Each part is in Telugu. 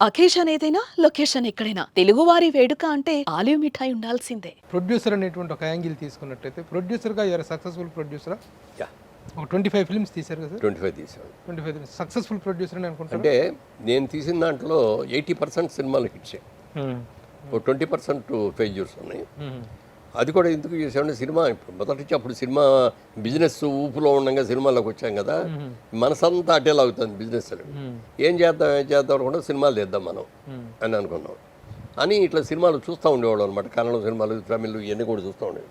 అకేషన్ ఏదైనా లొకేషన్ ఎక్కడైనా తెలుగువారి వేడుక అంటే ఆలివ్ మిఠాయి ఉండాల్సిందే. ప్రొడ్యూసర్ అనేటువంటి ఒక యాంగిల్ తీసుకున్నట్టయితే ప్రొడ్యూసర్గా యూఆర్ సక్సెస్ఫుల్ ప్రొడ్యూసరా? యా ఒక 25 ఫిల్మ్స్ తీశారు కదా సార్? 25 తీసాను. 25 సక్సెస్ఫుల్ ప్రొడ్యూసర్ అని అనుకుంటారు. అంటే నేను తీసిన దాంట్లో 80% సినిమాలు హిట్సే, ఒక 20% ఫెయిల్యూర్స్ ఉన్నాయి. అది కూడా ఎందుకు చేసామంటే సినిమా ఇప్పుడు మొదటి నుంచి అప్పుడు సినిమా బిజినెస్ ఊపులో ఉండగా సినిమాలోకి వచ్చాం కదా, మనసంతా అటే లాగుతుంది బిజినెస్. ఏం చేద్దాం అనుకుంటే సినిమాలు తీద్దాం మనం అని అనుకున్నాం. అని ఇట్లా సినిమాలు చూస్తూ ఉండేవాడు అనమాట. కన్నడ సినిమాలు, తమిళ్ ఇవన్నీ కూడా చూస్తూ ఉండేవి.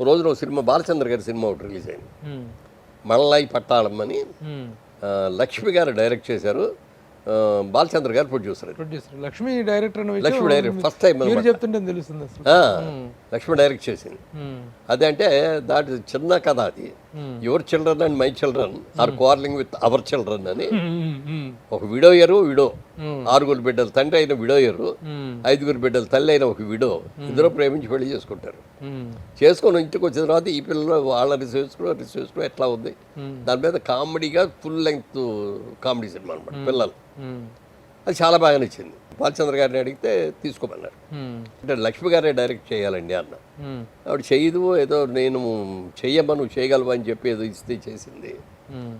రోజున ఒక సినిమా బాలచంద్ర గారి సినిమా ఒకటి రిలీజ్ అయింది, మళ్ళాయి పట్టాళం అని. లక్ష్మి గారు డైరెక్ట్ చేశారు, బాలచంద్ర గారు producer. Lakshmi director Lakshmi direct first time చెప్తుంటే తెలుస్తుంది. లక్ష్మి డైరెక్ట్ చేసింది. అదే అంటే దాటి చిన్న కథ అది. Your children and my children are quarrelling with our children అని. ఒక విడో, ఆరుగురు బిడ్డల తండ్రి అయిన విడోయరు, 5 బిడ్డల తల్లి అయిన ఒక విడో, ఇద్దరు ప్రేమించి పెళ్లి చేసుకుంటారు. చేసుకొని ఇంటికి వచ్చిన తర్వాత ఈ పిల్లలు వాళ్ళ రిసెర్చ్ ఎట్లా ఉంది దాని మీద కామెడీగా ఫుల్ లెంగ్త్ కామెడీ సినిమా అనమాట పిల్లలు. అది చాలా బాగా నచ్చింది. బాలచంద్ర గారిని అడిగితే తీసుకోమన్నారు. అంటే లక్ష్మి గారే డైరెక్ట్ చేయాలండి అన్న. ఆవిడ చేయదు, ఏదో నేను చెయ్యమ్మా నువ్వు చేయగలవా అని చెప్పి ఏదో ఇస్తే చేసింది.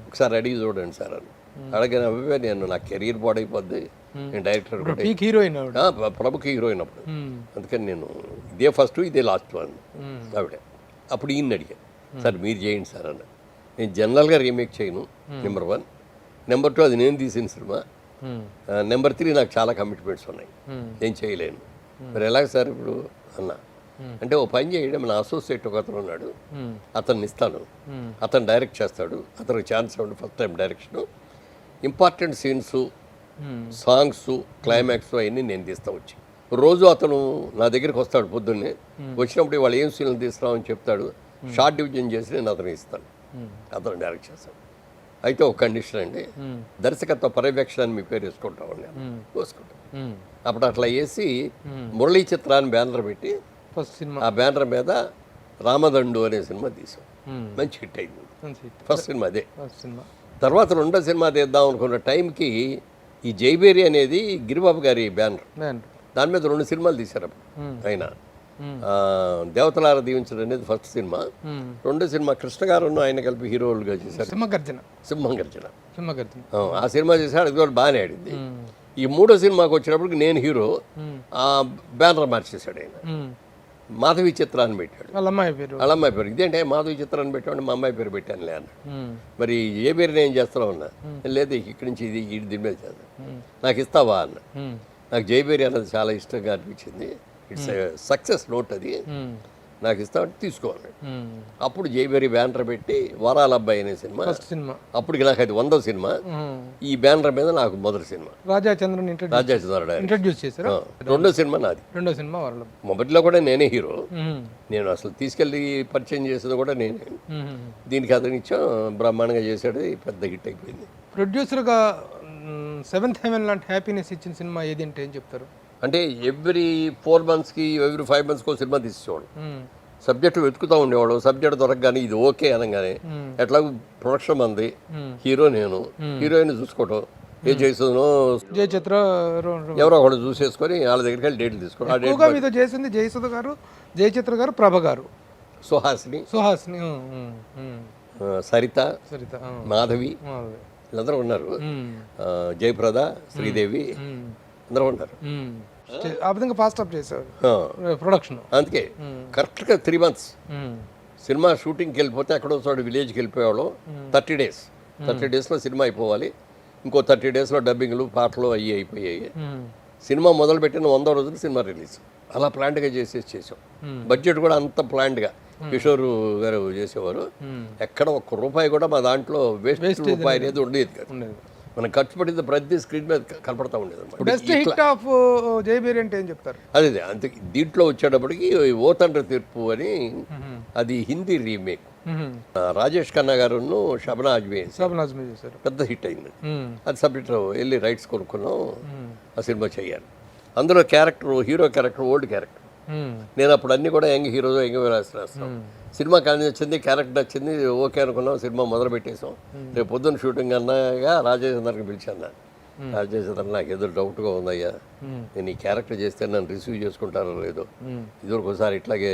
ఒకసారి అడిగి చూడండి సార్ అని అడిగిన అవే. నేను నా కెరీర్ పాడైపోద్ది, నేను డైరెక్టర్ హీరోయిన్, ప్రముఖ హీరోయిన్ అప్పుడు, అందుకని నేను ఇదే ఫస్ట్ ఇదే లాస్ట్ అని ఆవిడ. అప్పుడు ఈయన అడిగాను, సార్ మీరు చేయండి సార్ అన్న. నేను జనరల్గా రీమేక్ చేయను, నెంబర్ 1. నెంబర్ 2 అది నేను తీసిన సినిమా. నెంబర్ 3 నాకు చాలా కమిట్మెంట్స్ ఉన్నాయి, నేను చేయలేను. మరి ఎలాగ సార్ ఇప్పుడు అన్న అంటే ఓ పని చేయడం, నా అసోసియేట్ ఒక అతను ఉన్నాడు, అతన్ని ఇస్తాను, అతను డైరెక్ట్ చేస్తాడు, అతనికి ఛాన్స్ ఇవ్వండి, first time direction. Important scenes, songs, climax అవన్నీ నేను తీస్తా వచ్చి. రోజు అతను నా దగ్గరికి వస్తాడు పొద్దున్నే. వచ్చినప్పుడు వాళ్ళు ఏం సీన్లు తీస్తున్నామని చెప్తాడు, షార్ట్ డివిజన్ చేసి నేను అతనికి ఇస్తాను, అతను డైరెక్ట్ చేస్తాడు. అయితే ఒక కండిషన్ అండి, దర్శకత్వ పర్యవేక్షణ మీ పేరు వేసుకుంటామండి వేసుకుంటాం. అప్పుడు అట్లా వేసి మురళీ చిత్రాన్ని బ్యానర్ పెట్టి ఫస్ట్ సినిమా, ఆ బ్యానర్ మీద రామదండు అనే సినిమా తీసాం. మంచి హిట్ అయింది ఫస్ట్ సినిమా అదే. తర్వాత రెండో సినిమా తీద్దాం అనుకున్న టైంకి ఈ జైబేరి అనేది గిరిబాబు గారి బ్యానర్, దాని మీద 2 సినిమాలు తీశారు అప్పుడు ఆయన. దేవతలార దీవించడం అనేది ఫస్ట్ సినిమా. రెండో సినిమా కృష్ణ గారు ఆయన కలిపి హీరోలుగా చేశారు, సింహగర్జన. ఆ సినిమా చేశాడు, అది కూడా బాగానే ఆడింది. ఈ మూడో సినిమాకి వచ్చినప్పటికి నేను హీరో, ఆ బ్యానర్ మార్చేశాడు ఆయన, మాధవి చిత్రాన్ని పెట్టాడు. వాళ్ళ అమ్మాయి పేరు ఇదేంటే మాధవి చిత్రాన్ని పెట్టాడు, మా అమ్మాయి పేరు పెట్టానులే అన్న. మరి ఏ పేరు నేను చేస్తాను అన్నా, లేదు ఇక్కడి నుంచి ఇది దీని మీద చేస్తాను, నాకు ఇస్తావా అన్న. నాకు జైబేరి అన్నది చాలా ఇష్టంగా అనిపించింది, ఇట్స్ సక్సెస్ నోట్, అది నాకు ఇస్తామంటే తీసుకోవాలి. అప్పుడు జైబేరి బ్యానర్ పెట్టి వరాల అబ్బాయి అనే సినిమా, అప్పటికి నాకు అది 100వ సినిమా. ఈ బ్యానర్ మీద నాకు మొదటి సినిమా రాజాచంద్ర ఇంట్రడ్యూస్ చేశారు. రెండో సినిమా నాది. మొదటిలో కూడా నేనే హీరో, నేను అసలు తీసుకెళ్ళి పరిచయం చేసేది కూడా నేనే. దీనికి అతను ఇచ్చాం, బ్రహ్మాండంగా చేశాడు, పెద్ద హిట్ అయిపోయింది. ప్రొడ్యూసర్గా 7th హెవెన్ లాంటి హ్యాపీనెస్ ఇచ్చిన సినిమా ఏది అంటే ఏం చెప్తారు? అంటే ఎవ్రీ 4 monthsకి ఎవ్రీ 5 monthsకి సినిమా తీసేవాడు. సబ్జెక్ట్ వెతుకుతూ ఉండేవాడు, సబ్జెక్ట్ దొరకగానే ఇది ఓకే అనగానే ఎట్లా ప్రొడక్షన్ మంది, హీరో నేను, హీరోయిన్ చూసుకోవటం, ఏ జయసుధనో జయచిత్ర ఎవరో ఒకటి చూసేసుకొని వాళ్ళ దగ్గరికి వెళ్ళి డేట్లు తీసుకోవడం. మీతో చేసింది జయసుధ గారు, జయచిత్ర గారు, ప్రభ గారు, సుహాసిని, సరిత, మాధవి, వీళ్ళందరూ ఉన్నారు, జయప్రద, శ్రీదేవి అందరూ ఉన్నారు. ప్రొడక్షన్ అందుకే కరెక్ట్గా 3 months సినిమా షూటింగ్కి వెళ్ళిపోతే ఎక్కడో చోటు విలేజ్కి వెళ్ళిపోయేవాళ్ళం. 30 daysలో సినిమా అయిపోవాలి, ఇంకో 30 daysలో డబ్బింగ్లు, పాటలు అవి అయిపోయాయి. సినిమా మొదలుపెట్టిన 100వ రోజున సినిమా రిలీజ్. అలా ప్లాంట్గా చేసాం. బడ్జెట్ కూడా అంత ప్లాంట్గా కిషోర్ గారు చేసేవారు. ఎక్కడ 1 రూపాయి కూడా మా దాంట్లో వేస్ట్ రూపాయి అనేది ఉండేది కాదు. మనం ఖర్చు పడింది ప్రతి స్క్రీన్ మీద కనపడతా ఉండేది. అదే అంతే. దీంట్లో వచ్చేటప్పటికి ఓ తండ్రి తీర్పు అని, అది హిందీ రీమేక్. రాజేష్ ఖన్నా గారును షబనా ఆజ్మీ పెద్ద హిట్ అయింది. అది సబ్జెక్ట్ వెళ్ళి రైట్స్ కొనుక్కున్నాం, ఆ సినిమా చేయాలి. అందులో character, hero character old character. నేను అప్పుడు అన్ని కూడా యంగ్ హీరోస్, యంగ్ రాస్తాం. సినిమా కానీ వచ్చింది, క్యారెక్టర్ వచ్చింది, ఓకే అనుకున్నాం, సినిమా మొదలు పెట్టేసాం. రేపు పొద్దున్న షూటింగ్ అన్నగా రాజేంద్రకి పిలిచాను. రాజేసేదాన్ని నాకు ఏదో డౌట్గా ఉందయ్యా, నేను ఈ క్యారెక్టర్ చేస్తే నన్ను రిసీవ్ చేసుకుంటారో లేదో, ఇదివరకోసారి ఇట్లాగే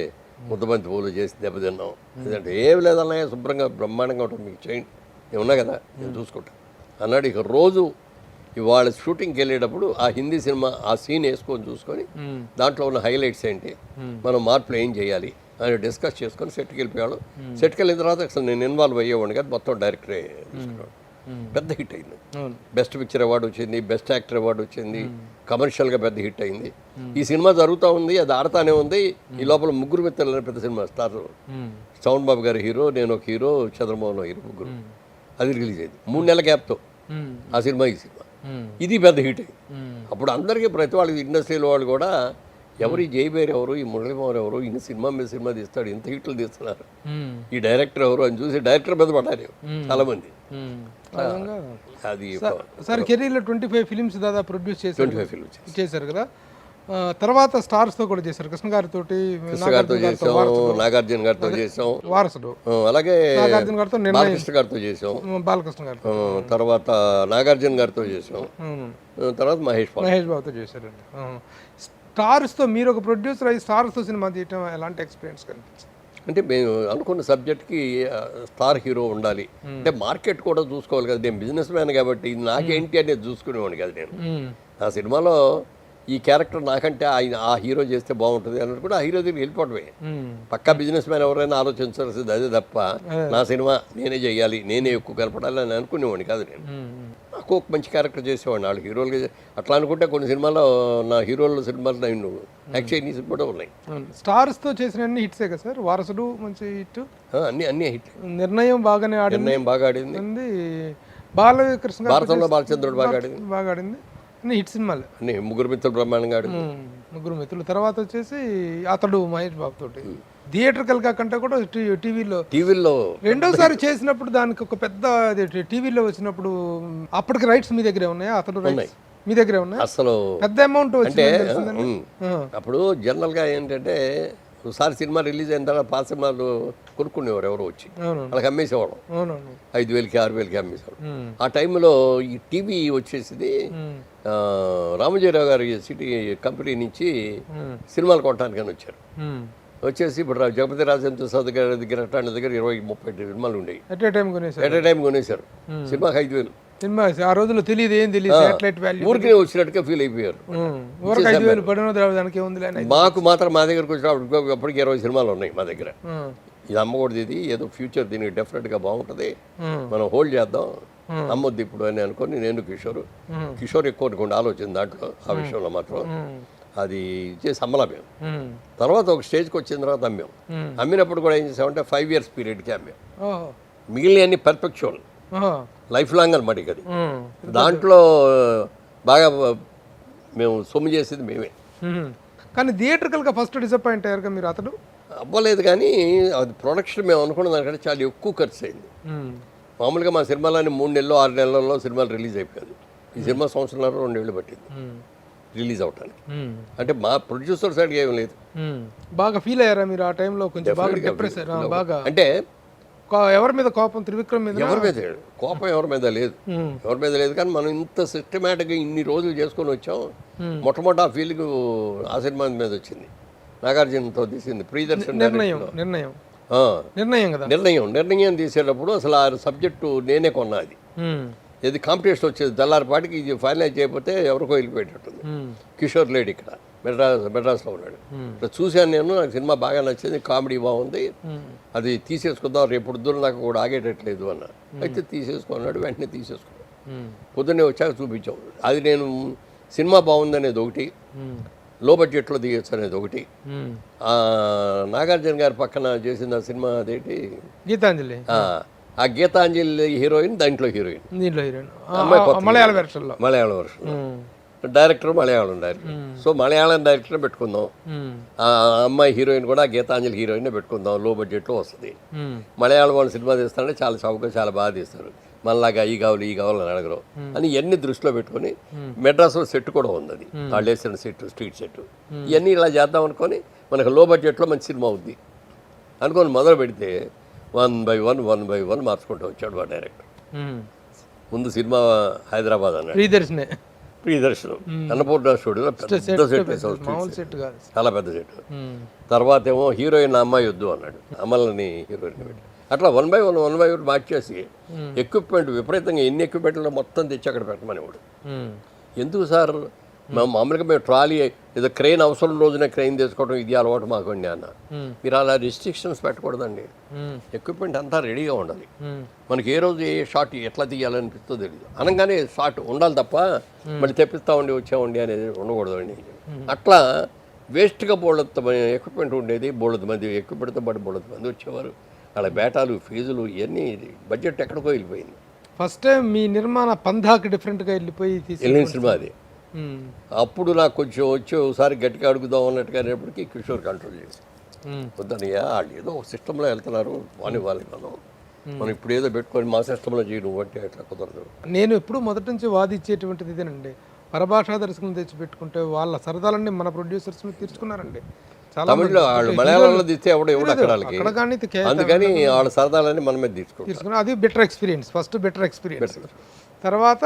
ముద్దబంతి పూలు చేసి దెబ్బతిన్నాం, ఎందుకంటే ఏమి లేదన్నయ్య, శుభ్రంగా బ్రహ్మాండంగా ఉంటుంది, మీకు చేయండి, నేను ఉన్నా కదా నేను చూసుకుంటాను అన్నాడు. ఇక రోజు ఇవాళ షూటింగ్కి వెళ్ళేటప్పుడు ఆ హిందీ సినిమా ఆ సీన్ వేసుకొని చూసుకొని దాంట్లో ఉన్న హైలైట్స్ ఏంటి, మనం మార్పులు ఏం చేయాలి అని డిస్కస్ చేసుకొని సెట్కి వెళ్ళిపోయాడు. సెట్కి వెళ్ళిన తర్వాత అసలు నేను ఇన్వాల్వ్ అయ్యేవాడిని కదా, మొత్తం డైరెక్టరే చూసుకున్నాడు. పెద్ద హిట్ అయింది, బెస్ట్ పిక్చర్ అవార్డు వచ్చింది, బెస్ట్ యాక్టర్ అవార్డు వచ్చింది, కమర్షియల్గా పెద్ద హిట్ అయింది. ఈ సినిమా జరుగుతూ ఉంది, అది ఆడుతూనే ఉంది. ఈ లోపల ముగ్గురు మిత్రులు పెద్ద సినిమా స్టార్, సౌండ్ బాబు గారు హీరో, నేను ఒక హీరో, చంద్రమోహన్ హీరో, ముగ్గురు. అది రిలీజ్ అయింది 3 నెలల గ్యాప్తో ఆ సినిమా, ఈ సినిమా ఇది పెద్ద హిట్ అయింది. అప్పుడు అందరికీ ప్రతి వాళ్ళకి ఇండస్ట్రీలో వాళ్ళు కూడా ఎవరు ఈ జైబేర్ ఎవరు, ఈ మురళీమోహన్ ఎవరు, ఇన్ని సినిమా మీద సినిమా తీస్తాడు, ఇంత హిట్లు తీస్తున్నారు, ఈ డైరెక్టర్ ఎవరు అని చూసి డైరెక్టర్ మీద పడ్డారు చాలా మంది. అది సార్ కెరీర్లో 25 ఫిలిమ్స్ దాదాపు ప్రొడ్యూస్ చేశారు, 25 ఫిల్మ్స్ చేశారు కదా. తర్వాత స్టార్స్తో కూడా చేశారు, కృష్ణ గారితో చేసాం, నాగార్జున గారితో చేసాం, వారసుడు, అలాగే నాగార్జున గారితో బాలకృష్ణ గారితో చేసాం, బాలకృష్ణ గారితో, తర్వాత నాగార్జున గారితో చేసాం, తర్వాత మహేష్ బాబుతో చేశారండి. స్టార్స్తో మీరు ఒక ప్రొడ్యూసర్ అయ్యి స్టార్స్తో సినిమా తీయటం ఎలాంటి ఎక్స్పీరియన్స్ కనిపించింది? అంటే మేము అనుకున్న సబ్జెక్ట్కి స్టార్ హీరో ఉండాలి, అంటే మార్కెట్ కూడా చూసుకోవాలి కదా, నేను బిజినెస్ మ్యాన్ కాబట్టి నాకేంటి అనేది చూసుకునేవాడిని కదా నేను. ఆ సినిమాలో ఈ క్యారెక్టర్ నాకంటే ఆయన ఆ హీరో చేస్తే బాగుంటుంది అన్నట్టు కూడా ఆ హీరో దగ్గరికి వెళ్ళిపోవడమే. పక్కా బిజినెస్ మ్యాన్ ఎవరైనా ఆలోచించాల్సింది అదే తప్ప నా సినిమా నేనే చేయాలి, నేనే ఎక్కువ కలపడాలి అని అనుకునేవాడిని కాదు నేను. నాకు ఒక మంచి క్యారెక్టర్ చేసేవాడిని, వాళ్ళు హీరోలుగా అట్లా అనుకుంటే కొన్ని సినిమాలో నా హీరోల సినిమాలు నేను యాక్ట్ చేయని సినిమా ఉన్నాయి. స్టార్స్తో చేసిన అన్ని హిట్సే కదా సార్, వారసుడు మంచి హిట్, అన్ని హిట్, నిర్ణయం బాగానే ఆడింది, నిర్ణయం బాగా ఆడింది, బాలకృష్ణ భారతంలో బాలచంద్రుడు బాగా ఆడింది, అన్ని హిట్ సినిమాలు, అన్ని ముగ్గురు మిత్రులు బ్రహ్మాండంగా ఆడింది, ముగ్గురు మిత్రులు. తర్వాత వచ్చేసి అతడు మహేష్ బాబు తోటి థియేటర్కల్ కాకుండా కూడా టీవీలో రెండోసారి చేసినప్పుడు దానికి ఒక పెద్ద టీవీలో వచ్చినప్పుడు అప్పటికి రైట్స్ మీ దగ్గరే ఉన్నాయా? అతడు రైట్స్ మీ దగ్గరే ఉన్నాయి, అసలు పెద్ద అమౌంట్ అంటే అప్పుడు జనరల్గా ఏంటంటే ఒకసారి సినిమా రిలీజ్ అయిన తర్వాత పాత సినిమాలు కొనుక్కునేవారు ఎవరో వచ్చి, వాళ్ళకి అమ్మేసేవాడు, 5,000కి 6,000కి అమ్మేసేవాడు. ఆ టైంలో ఈ టీవీ వచ్చేసింది, రామజీరావు గారి సిటీ కంపెనీ నుంచి సినిమాలు కొనడానికి వచ్చారు. వచ్చేసి ఇప్పుడు జగపతి రాజేంద్ర ప్రసాద్ గారి దగ్గర అట్లాంటి దగ్గర 20-30 సినిమాలు ఉండేవి, ఎట్ ఏ టైం కొనేశారు. సినిమాకి 5,000 సినిమా ఆ రోజుల్లో తెలియదు, ఏం తెలియదు, సాటిలైట్ వాల్యూ ఊరికే వచ్చినట్టుగా ఫీల్ అయిపోయారు. మాకు మాత్రం మా దగ్గరకు వచ్చినప్పుడు అప్పటికి 20 సినిమాలు ఉన్నాయి మా దగ్గర. ఇది అమ్మకూడదు, ఇది ఏదో ఫ్యూచర్ దీనికి డెఫినెట్గా బాగుంటుంది, మనం హోల్డ్ చేద్దాం, అమ్మొద్దు ఇప్పుడు అని అనుకొని నేను కిషోర్ ఎక్కువ అనుకోండి ఆలోచన దాంట్లో, ఆ విషయంలో మాత్రం అది చేసి అమ్మలా మేము. తర్వాత ఒక స్టేజ్కి వచ్చిన తర్వాత అమ్మాం. అమ్మినప్పుడు కూడా ఏం చేసామంటే 5 years పీరియడ్కి అమ్మాం, మిగిలిన అన్ని పర్ఫెక్చువల్ లైఫ్ లాంగ్ అనమాట. అది దాంట్లో బాగా మేము సొమ్ము చేసేది మేమే. కానీ థియేటర్కల్గా ఫస్ట్ డిసప్పాయింట్ అయ్యారు మీరు? అతడు అవ్వలేదు, కానీ అది ప్రొడక్షన్ మేము అనుకున్న దానికంటే చాలా ఎక్కువ ఖర్చు అయింది. మామూలుగా మా సినిమాలని 3 నెలలు 6 నెలల్లో సినిమాలు రిలీజ్ అయిపోయాయి. ఈ సినిమా 1.5-2 ఏళ్ళు పట్టింది రిలీజ్ అవటానికి. అంటే మా ప్రొడ్యూసర్ సైడ్ ఏం లేదు. బాగా ఫీల్ అయ్యారా మీరు ఆ టైంలో? కొంచెం బాగా డిప్రెస్ అయ్యారా? బాగా అంటే ఎవరి మీద కోపం? త్రివిక్రమ్ మీద? ఎవరి మీద కోపం ఎవరి మీద లేదు, కానీ మనం ఇంత సిస్టమేటిక్గా ఇన్ని రోజులు చేసుకొని వచ్చాం. మొట్టమొదటి ఆ ఫీలింగ్ ఆ సినిమా మీద వచ్చింది, నాగార్జునతో తీసింది ప్రియదర్శన్. నిర్ణయం తీసేటప్పుడు అసలు ఆ సబ్జెక్టు నేనే కొన్నా. అది ఏది కాంపిటీషన్ వచ్చేది తెల్లారిపాటికి, ఇది ఫైనలైజ్ చేయకపోతే ఎవరికో వెళ్ళిపోయేటట్టుంది. కిషోర్ లేడు ఇక్కడ, మెడ్రాస్లో ఉన్నాడు. ఇక్కడ చూశాను నేను, నాకు సినిమా బాగా నచ్చింది, కామెడీ బాగుంది, అది తీసేసుకుందాం, రేపు పొద్దున్న నాకు కూడా ఆగేటట్లేదు అన్న. అయితే తీసేసుకున్నాడు, వెంటనే తీసేసుకున్నాడు. పొద్దున్నే వచ్చాక చూపించాం. అది నేను సినిమా బాగుంది అనేది ఒకటి, లో బడ్జెట్లో తీయచ్చు అనేది ఒకటి. నాగార్జున గారి పక్కన చేసిన సినిమా అదేంటి, గీతాంజలి. ఆ గీతాంజలి హీరోయిన్, దాంట్లో హీరోయిన్, మలయాళ వర్షన్లో director Malayalam director. So Malayalam director పెట్టుకుందాం, ఆ అమ్మాయి హీరోయిన్ కూడా గీతాంజలి హీరోయిన్ పెట్టుకుందాం, లో బడ్జెట్లో వస్తుంది. మలయాళం వాళ్ళు సినిమా తీస్తారంటే చాలా చౌకగా చాలా బాగా తీస్తారు, మనలాగా ఈ కావాలి అని అడగరు అని ఇవన్నీ దృష్టిలో పెట్టుకుని మెడ్రాస్లో సెట్ కూడా ఉంది, అది వాళ్ళు వేసిన సెట్, స్ట్రీట్ సెట్, ఇవన్నీ ఇలా చేద్దాం అనుకొని మనకు లో బడ్జెట్లో మంచి సినిమా అవుద్ది అనుకొని మొదలు పెడితే 1 by 1 మార్చుకుంటూ వచ్చాడు మా డైరెక్టర్. ముందు సినిమా హైదరాబాద్ అన్నాడు, ప్రియదర్శనే ప్రియదర్శనం అన్నపూర్ణ స్టూడియోలో పెద్ద సెట్ వేసాం, మామూలు సెట్ కాదు. చాలా పెద్ద సెట్. తర్వాత ఏమో హీరోయిన్ అమ్మాయి వద్దు అన్నాడు, అమలని హీరోయిన్ పెట్టి అట్లా 1 by 1 మార్చేసి ఎక్విప్మెంట్ విపరీతంగా ఎన్ని ఎక్విప్మెంట్లో మొత్తం తెచ్చి అక్కడ పెట్టమనేవాడు. ఎందుకు సార్ మామూలుగా మేము ట్రాలీ ఏదో క్రెయిన్ అవసరం రోజున క్రెయిన్ తీసుకోవడం ఇది అలవాటు మాకండి అన్న. మీరు అలా రిస్ట్రిక్షన్స్ పెట్టకూడదండి, ఎక్విప్మెంట్ అంతా రెడీగా ఉండాలి. మనకి ఏ రోజు ఏ షాట్ ఎట్లా తీయాలనిపిస్తుందో తెలియదు, అనగానే షాట్ ఉండాలి తప్ప మళ్ళీ తెప్పిస్తామండి వచ్చామండి అనేది ఉండకూడదండి. అట్లా వేస్ట్గా బోళ్ళంత ఎక్విప్మెంట్ ఉండేది, బోళ్ళది మంది ఎక్విప్మెంట్తో పాటు బోళ్ళది మంది వచ్చేవారు. అలా బేటాలు ఫీజులు ఇవన్నీ బడ్జెట్ ఎక్కడికో వెళ్ళిపోయింది. ఫస్ట్ టైం మీ నిర్మాణ పంధాకి డిఫరెంట్గా వెళ్ళిపోయి వెళ్ళిన సినిమా అది. అప్పుడు నాకు కొంచెం వచ్చి ఒకసారి గట్టిగా అడుగుదాం అన్నట్టుగా అనేప్పటికీ కిషోర్ కంట్రోల్ చేసి వద్దనయ్యా వాళ్ళు ఏదో ఒక సిస్టంలో వెళ్తున్నారు వాళ్ళని మనం ఇప్పుడు ఏదో పెట్టుకొని మా సిస్టంలో చేయడం అంటే అట్లా కుదరదు. నేను ఎప్పుడు మొదటి నుంచి వాదించేటువంటిది ఇదేనండి, పరభాషా దర్శకులు తెచ్చి పెట్టుకుంటే వాళ్ళ సరదాలన్నీ మన ప్రొడ్యూసర్స్ తీసుకున్నారండి. తమిళ్లో వాళ్ళు మలయాళంలో తీస్తే ఎవడో అక్కడ వాళ్ళకి, అందుకని వాళ్ళ సరదాలని మన మీద తీసుకున్నారు. అది better experience, first better experience. తర్వాత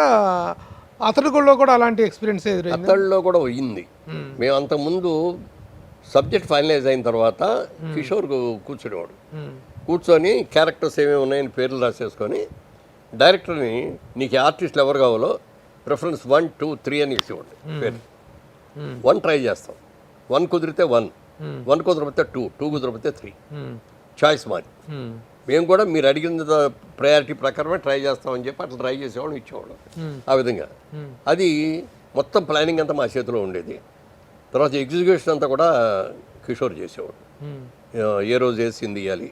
అతడులో కూడా అలాంటి ఎక్స్పీరియన్స్ ఎదురైంది. అతడిలో కూడా అయ్యింది. మేము అంతకుముందు సబ్జెక్ట్ ఫైనలైజ్ అయిన తర్వాత కిషోర్ కూర్చునేవాడు, కూర్చొని క్యారెక్టర్స్ ఏమేమి ఉన్నాయని పేర్లు రాసేసుకొని డైరెక్టర్ని నీకు ఆర్టిస్టులు ఎవరు కావాలో ప్రిఫరెన్స్ 1, 2, 3 అని ఇచ్చేవాడు పేరు. 1 ట్రై చేస్తాం, 1 కుదిరితే 1 కుదరకపోతే 2 కుదరకపోతే 3 చాయిస్ మాది. మేము కూడా మీరు అడిగిన ప్రయారిటీ ప్రకారమే ట్రై చేస్తామని చెప్పి అట్లా ట్రై చేసేవాళ్ళం, ఇచ్చేవాళ్ళం. ఆ విధంగా అది మొత్తం ప్లానింగ్ అంతా మా చేతిలో ఉండేది. తర్వాత ఎగ్జిక్యూషన్ అంతా కూడా కిషోర్ చేసేవాడు. ఏ రోజు ఏ సీన్ తీయాలి,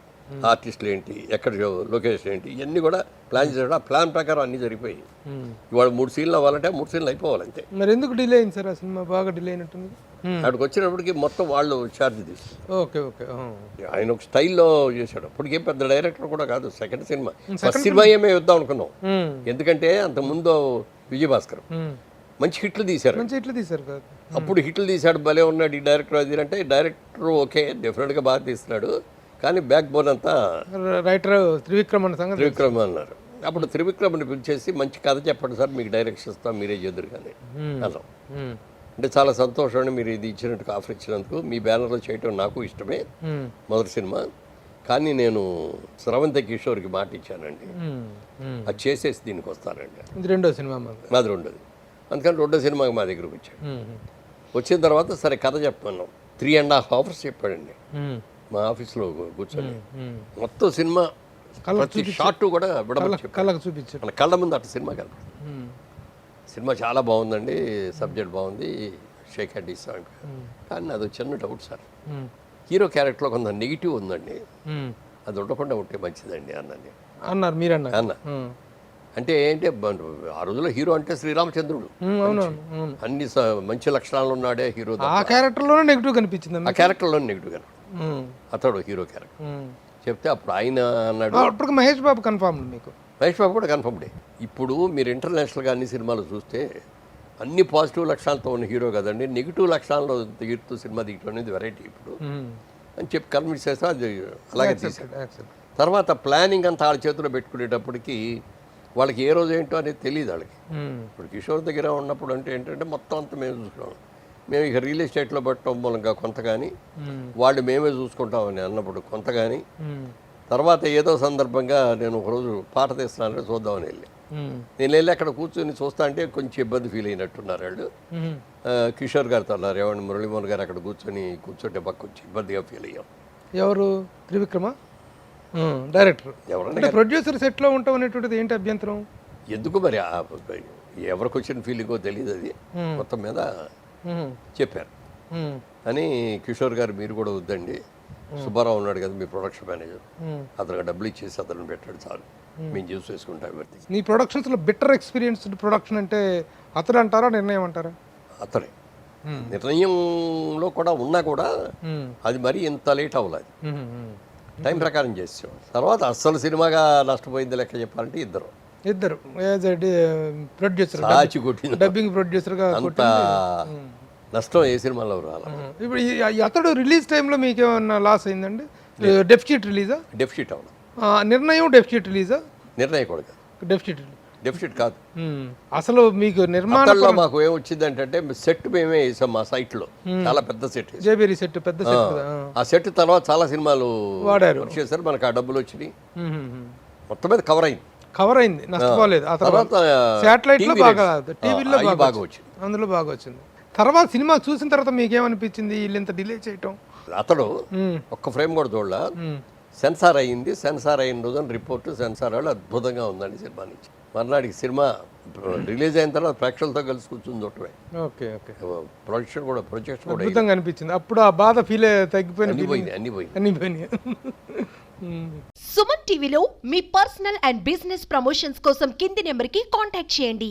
ఆర్టిస్టులు ఏంటి, ఎక్కడ లొకేషన్ ఏంటి, ఇవన్నీ కూడా ప్లాన్ చేసాడు. ఆ ప్లాన్ ప్రకారం అన్నీ జరిగిపోయి ఇవాళ 3 సీన్లు అవ్వాలంటే 3 సీన్లు అయిపోవాలంతే. మరి ఎందుకు డిలే అయింది సార్ ఆ సినిమా? బాగా డిలే అయినట్టుంది. అక్కడికి వచ్చినప్పటికి మొత్తం వాళ్ళు ఛార్జ్ తీసుకున్నారు. Okay okay. ఆయన ఒక స్టైల్లో చేశాడు. అప్పటికే పెద్ద డైరెక్టర్ కూడా కాదు, సెకండ్ సినిమా. ఫస్ట్ సినిమా ఏమే వద్దాం అనుకున్నాం, ఎందుకంటే అంతకుముందు విజయభాస్కర్ మంచి హిట్లు తీశారు. మంచి హిట్లు తీశారు కదా, అప్పుడు హిట్లు తీశాడు, భలే ఉన్నాడు ఈ డైరెక్టర్. అది అంటే డైరెక్టర్ ఓకే డెఫినెట్గా బాగా తీస్తున్నాడు, కానీ బ్యాక్ బోన్ అంతా రైటర్ త్రివిక్రమ్ అన్నారు. అప్పుడు త్రివిక్రమ్ని పిలిచేసి మంచి కథ చెప్పండి సార్, మీకు డైరెక్షన్ ఇస్తాం, మీరే చేద్దరు కానీ అన్నాం. అంటే చాలా సంతోషం మీరు ఇది ఇచ్చినట్టుగా ఆఫర్ ఇచ్చినందుకు, మీ బ్యానర్లో చేయటం నాకు ఇష్టమే మొదటి సినిమా, కానీ నేను స్రవంతి కిషోర్కి మాట ఇచ్చానండి, అది చేసేసి దీనికి వస్తానండి. రెండో సినిమా మాది రెండోది, అందుకని రెండో సినిమాకి మా దగ్గరకు వచ్చాడు. వచ్చిన తర్వాత సరే కథ చెప్పమన్నాం. 3.5 hours చెప్పాడండి మా ఆఫీస్లో కూర్చొని. మొత్తం సినిమా ప్రతి షార్ట్ కూడా కళ్ళకు చూపించారు, మన కళ్ళ ముందు అట్లా సినిమా కలపడు. సినిమా చాలా బాగుందండి, సబ్జెక్ట్ బాగుంది, షేక్ హ్యాండ్ ఇస్తాం. కానీ అది చిన్న డౌట్ సార్, హీరో క్యారెక్టర్లో కొంత నెగిటివ్ ఉందండి, అది ఉండకుండా ఉంటే మంచిదండి అన్నారు మీరు అన్న. అంటే ఏంటి ఆ రోజుల్లో హీరో అంటే శ్రీరామచంద్రుడు, అన్ని మంచి లక్షణాలు ఉన్నాడే హీరో. ఆ క్యారెక్టర్లోనే నెగిటివ్ కనిపించింది, ఆ క్యారెక్టర్లో నెగిటివ్ కనిపించింది. అతడు హీరో క్యారెక్టర్ చెప్తే అప్పుడు ఆయన అన్నాడు, అప్పుడు మహేష్ బాబు కన్ఫర్మ్, మీకు మహేష్ బాబు కూడా కన్ఫర్మ్డే. ఇప్పుడు మీరు ఇంటర్నేషనల్గా అన్ని సినిమాలు చూస్తే అన్ని పాజిటివ్ లక్షణాలతో ఉన్న హీరో కదండి, నెగిటివ్ లక్షణాలతో తీరుతూ సినిమా తీయటం అనేది వెరైటీ ఇప్పుడు అని చెప్పి కన్విన్స్ చేస్తే అది అలాగే తీసాడు. తర్వాత ప్లానింగ్ అంతా వాళ్ళ చేతిలో పెట్టుకునేటప్పటికి వాళ్ళకి ఏ రోజు ఏంటో అనేది తెలియదు వాళ్ళకి. ఇప్పుడు కిషోర్ దగ్గర ఉన్నప్పుడు అంటే ఏంటంటే మొత్తం అంతా మేము చూసుకున్నాం, మేము ఇక రియల్ ఎస్టేట్లో పెట్టడం మూలంగా కొంత కానీ, వాళ్ళు మేమే చూసుకుంటామని అన్నప్పుడు కొంత కానీ, తర్వాత ఏదో సందర్భంగా నేను ఒకరోజు పాట తీస్తున్నానంటే చూద్దామని నేను వెళ్ళి అక్కడ కూర్చొని చూస్తా అంటే కొంచెం ఇబ్బంది ఫీల్ అయినట్టున్నారు వాళ్ళు. కిషోర్ గారితో అన్నారు, ఏమండి మురళీమోహన్ గారు అక్కడ కూర్చుంటే పక్క కొంచెం ఇబ్బందిగా ఫీల్ అయ్యాం. ఎవరు? త్రివిక్రమ డైరెక్టర్, ఎవరన్నా ప్రొడ్యూసర్ సెట్లో ఉంటాం అనేటువంటిది ఏంటి అభ్యంతరం? ఎందుకు మరి ఎవరికి వచ్చిన ఫీలింగో తెలియదు, అది మొత్తం మీద చెప్పారు అని. కిషోర్ గారు మీరు కూడా వద్దండి, సుబ్బారావు ఉన్నాడు కదా మీ ప్రొడక్షన్ మేనేజర్, అతనికి డబ్బులు ఇచ్చేసి అతను పెట్టాడు చాలు, మేము చూసి వేసుకుంటాం. నీ ప్రొడక్షన్స్లో బెటర్ ఎక్స్పీరియన్స్డ్ ప్రొడక్షన్ అంటే అతడు అంటారా, నిర్ణయం అంటారా? అతనే. నిర్ణయంలో కూడా ఉన్నా కూడా అది మరీ ఇంత లేట్ అవ్వలేదు, టైం ప్రకారం చేసాం. తర్వాత అస్సలు సినిమాగా నష్టపోయింది లెక్క చెప్పాలంటే ఇద్దరు ప్రొడ్యూసర్, డబ్బింగ్ ప్రొడ్యూసర్గా అంత నష్టం ఏ సినిమాలో రాలి. ఇప్పుడు అతడు రిలీజ్ టైంలో మీకు ఏమన్నా లాస్ అయిందండి? డెఫిసిట్ రిలీజా? డెఫిసిట్ అవును. నిర్ణయం డెఫిసిట్ రిలీజా? నిర్ణయం కూడా డెఫిసిట్. డెఫిసిట్ కాదు. అసలు మీకు నిర్మాణ అతల్లో మాకు ఏమొచ్చింది అంటే సెట్ మేమే వేసాం మా సైట్లో, చాలా పెద్ద సెట్. జేబేరి సెట్ పెద్ద సెట్ కదా. ఆ సెట్ తర్వాత చాలా సినిమాలు వాడారు. చేశారు, మనకు ఆ డబ్బులు వచ్చినాయి, మొత్తం మీద కవర్ అయింది. కవర్ అయింది, నష్టపోలేదు. ఆ తర్వాత శాటిలైట్ లో TV బాగా, rates. టీవీలో అవి బాగా బాగా వచ్చింది. అందులో బాగా వచ్చింది. తర్వాత సినిమా చూసిన తర్వాత మీకేమనిపించింది వీళ్ళు ఇంత డిలే చేయటం? అతడు ఒక్క ఫ్రేమ్ కూడా చూడలా, సెన్సార్ అయ్యింది, సెన్సార్ అయిన రోజున రిపోర్ట్ సెన్సార్ వాళ్ళు అద్భుతంగా ఉందండి సినిమా నుంచి. మర్నాడికి సినిమా రిలీజ్ అయిన తర్వాత ప్రేక్షకులతో కలిసి కూర్చుని చూడటమే. Okay okay. ప్రొజెక్షన్ కూడా అద్భుతంగా అనిపించింది. అప్పుడు ఆ బాధ ఫీల్ తగ్గిపోయిన అన్ని పోయింది. అన్ని పోయినాయి. సుమన్ టీవీలో మీ పర్సనల్ అండ్ బిజినెస్ ప్రమోషన్స్ కోసం కింది నెంబర్కి కాంటాక్ట్ చేయండి.